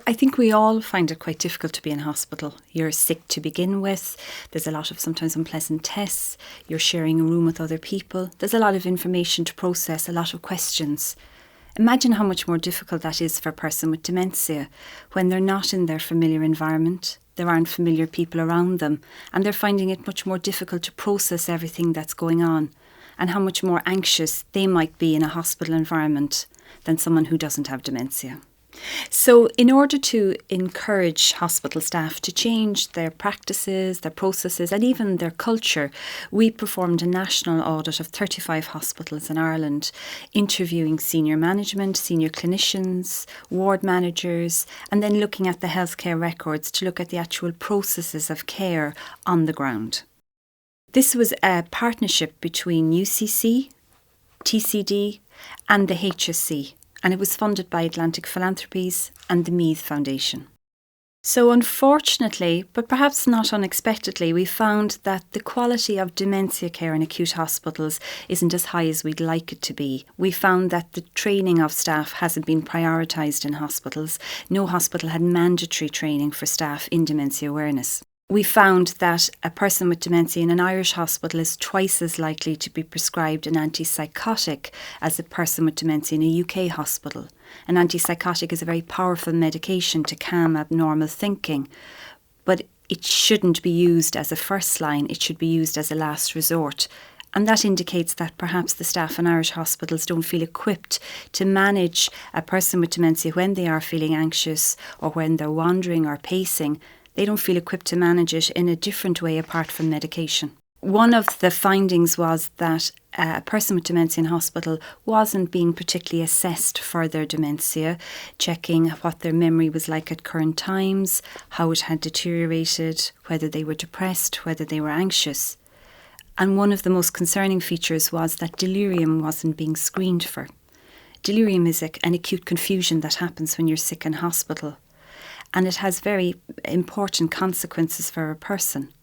I think we all find it quite difficult to be in hospital. You're sick to begin with. There's a lot of sometimes unpleasant tests. You're sharing a room with other people. There's a lot of information to process, a lot of questions. Imagine how much more difficult that is for a person with dementia when they're not in their familiar environment. There aren't familiar people around them, and they're finding it much more difficult to process everything that's going on, and how much more anxious they might be in a hospital environment than someone who doesn't have dementia. So in order to encourage hospital staff to change their practices, their processes and even their culture, we performed a national audit of 35 hospitals in Ireland, interviewing senior management, senior clinicians, ward managers, and then looking at the healthcare records to look at the actual processes of care on the ground. This was a partnership between UCC, TCD and the HSC, and it was funded by Atlantic Philanthropies and the Meath Foundation. So unfortunately, but perhaps not unexpectedly, we found that the quality of dementia care in acute hospitals isn't as high as we'd like it to be. We found that the training of staff hasn't been prioritised in hospitals. No hospital had mandatory training for staff in dementia awareness. We found that a person with dementia in an Irish hospital is twice as likely to be prescribed an antipsychotic as a person with dementia in a UK hospital. An antipsychotic is a very powerful medication to calm abnormal thinking, but it shouldn't be used as a first line, it should be used as a last resort. And that indicates that perhaps the staff in Irish hospitals don't feel equipped to manage a person with dementia when they are feeling anxious or when they're wandering or pacing. They don't feel equipped to manage it in a different way apart from medication. One of the findings was that a person with dementia in hospital wasn't being particularly assessed for their dementia, checking what their memory was like at current times, how it had deteriorated, whether they were depressed, whether they were anxious. And one of the most concerning features was that delirium wasn't being screened for. Delirium is an acute confusion that happens when you're sick in hospital, and it has very important consequences for a person.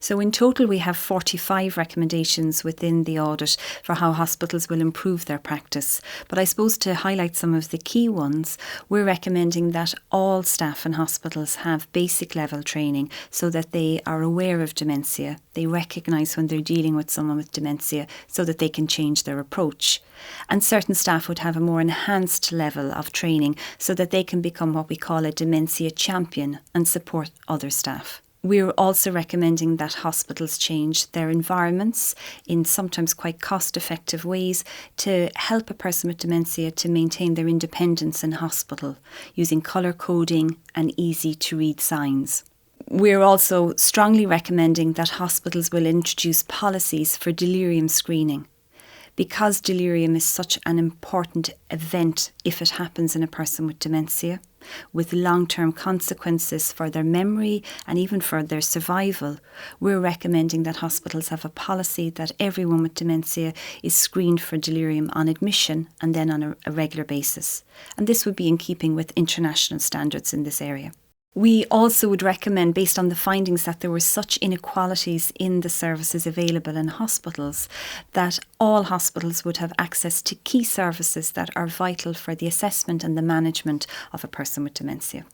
So in total we have 45 recommendations within the audit for how hospitals will improve their practice. But I suppose to highlight some of the key ones, we're recommending that all staff in hospitals have basic level training so that they are aware of dementia. They recognise when they're dealing with someone with dementia so that they can change their approach. And certain staff would have a more enhanced level of training so that they can become what we call a dementia champion and support other staff. We're also recommending that hospitals change their environments in sometimes quite cost-effective ways to help a person with dementia to maintain their independence in hospital, using colour coding and easy-to-read signs. We're also strongly recommending that hospitals will introduce policies for delirium screening. Because delirium is such an important event if it happens in a person with dementia, with long-term consequences for their memory and even for their survival, we're recommending that hospitals have a policy that everyone with dementia is screened for delirium on admission and then on a regular basis. And this would be in keeping with international standards in this area. We also would recommend, based on the findings that there were such inequalities in the services available in hospitals, that all hospitals would have access to key services that are vital for the assessment and the management of a person with dementia.